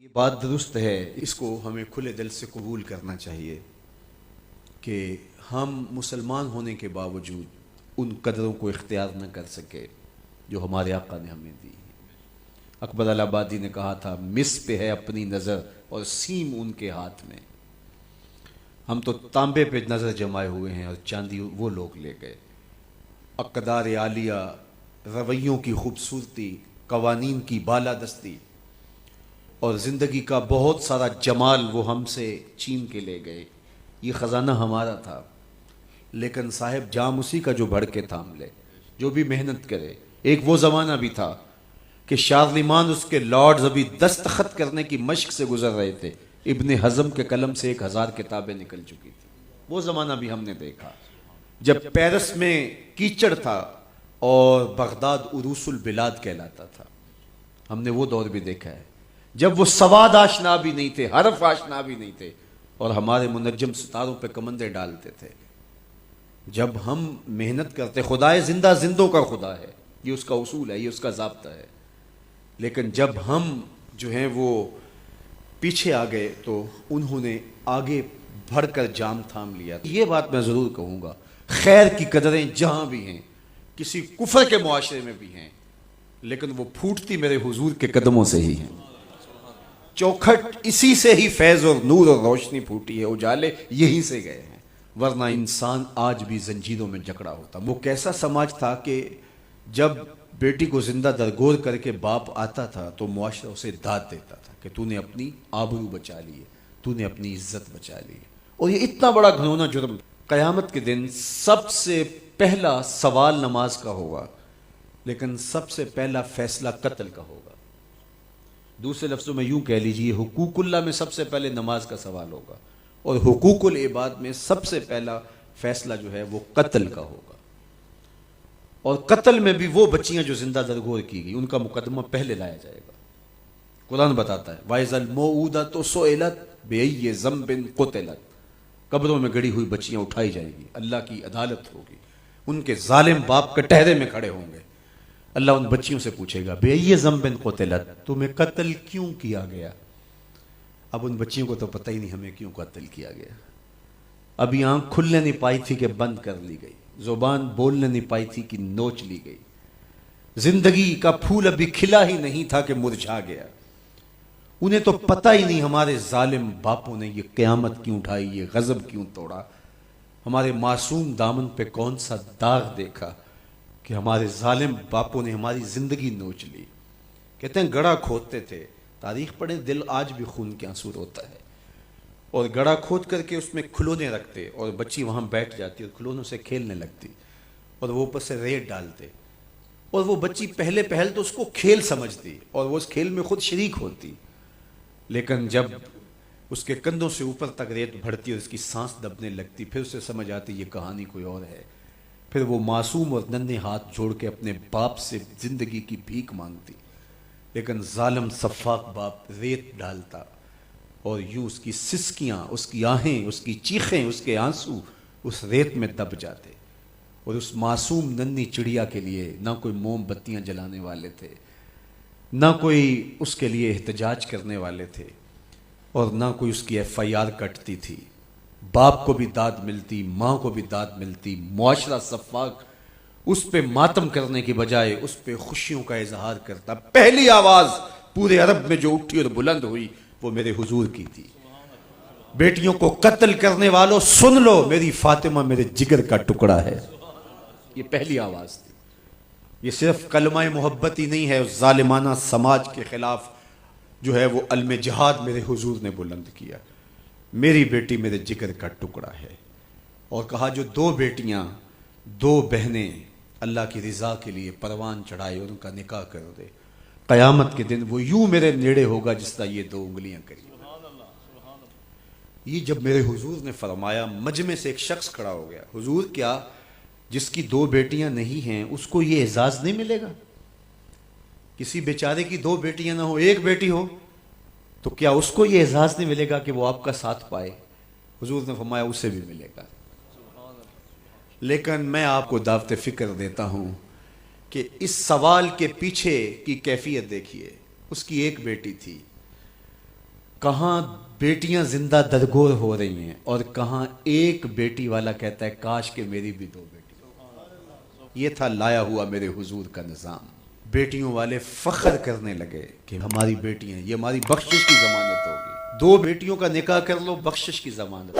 یہ بات درست ہے، اس کو ہمیں کھلے دل سے قبول کرنا چاہیے کہ ہم مسلمان ہونے کے باوجود ان قدروں کو اختیار نہ کر سکے جو ہمارے آقا نے ہمیں دی. اکبر الہآبادی نے کہا تھا مس پہ ہے اپنی نظر اور سیم ان کے ہاتھ میں. ہم تو تانبے پہ نظر جمائے ہوئے ہیں اور چاندی وہ لوگ لے گئے. اقدار عالیہ، رویوں کی خوبصورتی، قوانین کی بالادستی اور زندگی کا بہت سارا جمال وہ ہم سے چھین کے لے گئے. یہ خزانہ ہمارا تھا، لیکن صاحب جام اسی کا جو بڑھ کے تھام لے، جو بھی محنت کرے. ایک وہ زمانہ بھی تھا کہ شارلمان اس کے لارڈز ابھی دستخط کرنے کی مشق سے گزر رہے تھے. ابن حزم کے قلم سے 1000 کتابیں نکل چکی تھی. وہ زمانہ بھی ہم نے دیکھا جب پیرس میں کیچڑ تھا اور بغداد عروس البلاد کہلاتا تھا. ہم نے وہ دور بھی دیکھا ہے جب وہ سواد آشنا بھی نہیں تھے، حرف آشنا بھی نہیں تھے، اور ہمارے منجم ستاروں پہ کمندے ڈالتے تھے. جب ہم محنت کرتے، خدائے زندہ زندوں کا خدا ہے، یہ اس کا اصول ہے، یہ اس کا ضابطہ ہے. لیکن جب ہم جو ہیں وہ پیچھے آ گئے تو انہوں نے آگے بڑھ کر جام تھام لیا. یہ بات میں ضرور کہوں گا، خیر کی قدریں جہاں بھی ہیں، کسی کفر کے معاشرے میں بھی ہیں، لیکن وہ پھوٹتی میرے حضور کے قدموں سے ہی ہیں. چوکھٹ اسی سے ہی فیض اور نور اور روشنی پھوٹی ہے، اجالے یہیں سے گئے ہیں، ورنہ انسان آج بھی زنجیروں میں جکڑا ہوتا. وہ کیسا سماج تھا کہ جب بیٹی کو زندہ درگور کر کے باپ آتا تھا تو معاشرہ اسے داد دیتا تھا کہ تو نے اپنی آبرو بچا لی ہے، تو نے اپنی عزت بچا لی ہے. اور یہ اتنا بڑا گھنونا جرم. قیامت کے دن سب سے پہلا سوال نماز کا ہوگا، لیکن سب سے پہلا فیصلہ قتل کا ہوگا. دوسرے لفظوں میں یوں کہہ لیجئے، حقوق اللہ میں سب سے پہلے نماز کا سوال ہوگا، اور حقوق العباد میں سب سے پہلا فیصلہ جو ہے وہ قتل کا ہوگا. اور قتل میں بھی وہ بچیاں جو زندہ درگور کی گئی، ان کا مقدمہ پہلے لایا جائے گا. قرآن بتاتا ہے وَإِذَا الْمَوْءُودَةُ سُئِلَتْ بِأَيِّ ذَنبٍ قُتِلَتْ. قبروں میں گڑی ہوئی بچیاں اٹھائی جائیں گی، اللہ کی عدالت ہوگی، ان کے ظالم باپ کٹہرے میں کھڑے ہوں گے. اللہ ان بچیوں سے پوچھے گا بِأَيِّ ذَنبٍ قُتِلَتْ، تمہیں قتل کیوں کیا گیا؟ اب ان بچیوں کو تو پتہ ہی نہیں ہمیں کیوں قتل کیا گیا. ابھی آنکھ کھلنے نہیں پائی تھی کہ بند کر لی گئی، زبان بولنے نہیں پائی تھی کہ نوچ لی گئی، زندگی کا پھول ابھی کھلا ہی نہیں تھا کہ مرجھا گیا. انہیں تو پتہ ہی نہیں ہمارے ظالم باپوں نے یہ قیامت کیوں اٹھائی، یہ غضب کیوں توڑا، ہمارے معصوم دامن پہ کون سا داغ دیکھا کہ ہمارے ظالم باپوں نے ہماری زندگی نوچ لی. کہتے ہیں گڑھا کھودتے تھے، تاریخ پڑھیں، دل آج بھی خون کے آنسو روتا ہے. اور گڑھا کھود کر کے اس میں کھلونے رکھتے اور بچی وہاں بیٹھ جاتی اور کھلونوں سے کھیلنے لگتی، اور وہ اوپر سے ریت ڈالتے، اور وہ بچی پہلے پہل تو اس کو کھیل سمجھتی اور وہ اس کھیل میں خود شریک ہوتی. لیکن جب اس کے کندھوں سے اوپر تک ریت بڑھتی اور اس کی سانس دبنے لگتی، پھر اسے سمجھ آتی یہ کہانی کوئی اور ہے. پھر وہ معصوم اور ننھے ہاتھ جوڑ کے اپنے باپ سے زندگی کی بھیک مانگتی، لیکن ظالم سفاک باپ ریت ڈالتا اور یوں اس کی سسکیاں، اس کی آہیں، اس کی چیخیں، اس کے آنسو اس ریت میں دب جاتے. اور اس معصوم ننھی چڑیا کے لیے نہ کوئی موم بتیاں جلانے والے تھے، نہ کوئی اس کے لیے احتجاج کرنے والے تھے، اور نہ کوئی اس کی FIR کٹتی تھی. باپ کو بھی داد ملتی، ماں کو بھی داد ملتی. معاشرہ سفاک اس پہ ماتم کرنے کی بجائے اس پہ خوشیوں کا اظہار کرتا. پہلی آواز پورے عرب میں جو اٹھی اور بلند ہوئی وہ میرے حضور کی تھی. بیٹیوں کو قتل کرنے والوں سن لو، میری فاطمہ میرے جگر کا ٹکڑا ہے. یہ پہلی آواز تھی. یہ صرف کلمہ محبت ہی نہیں ہے، اس ظالمانہ سماج کے خلاف جو ہے وہ علم جہاد میرے حضور نے بلند کیا. میری بیٹی میرے جگر کا ٹکڑا ہے. اور کہا جو دو بیٹیاں، دو بہنیں اللہ کی رضا کے لیے پروان چڑھائے اور ان کا نکاح کر دے، قیامت کے دن وہ یوں میرے نیڑے ہوگا جس طرح یہ دو انگلیاں کری. یہ جب میرے حضور نے فرمایا، مجمع سے ایک شخص کھڑا ہو گیا. حضور کیا جس کی دو بیٹیاں نہیں ہیں اس کو یہ اعزاز نہیں ملے گا؟ کسی بیچارے کی دو بیٹیاں نہ ہو، ایک بیٹی ہو، تو کیا اس کو یہ اعزاز نہیں ملے گا کہ وہ آپ کا ساتھ پائے؟ حضور نے فرمایا اسے بھی ملے گا. لیکن میں آپ کو دعوت فکر دیتا ہوں کہ اس سوال کے پیچھے کی کیفیت دیکھیے. اس کی ایک بیٹی تھی، کہاں بیٹیاں زندہ درگور ہو رہی ہیں اور کہاں ایک بیٹی والا کہتا ہے کاش کہ میری بھی 2 بیٹی۔ یہ تھا لایا ہوا میرے حضور کا نظام۔ بیٹیوں والے فخر کرنے لگے کہ ہماری بیٹیاں، یہ ہماری بخشش کی ضمانت ہوگی، 2 بیٹیوں کا نکاح کر لو، بخشش کی ضمانت۔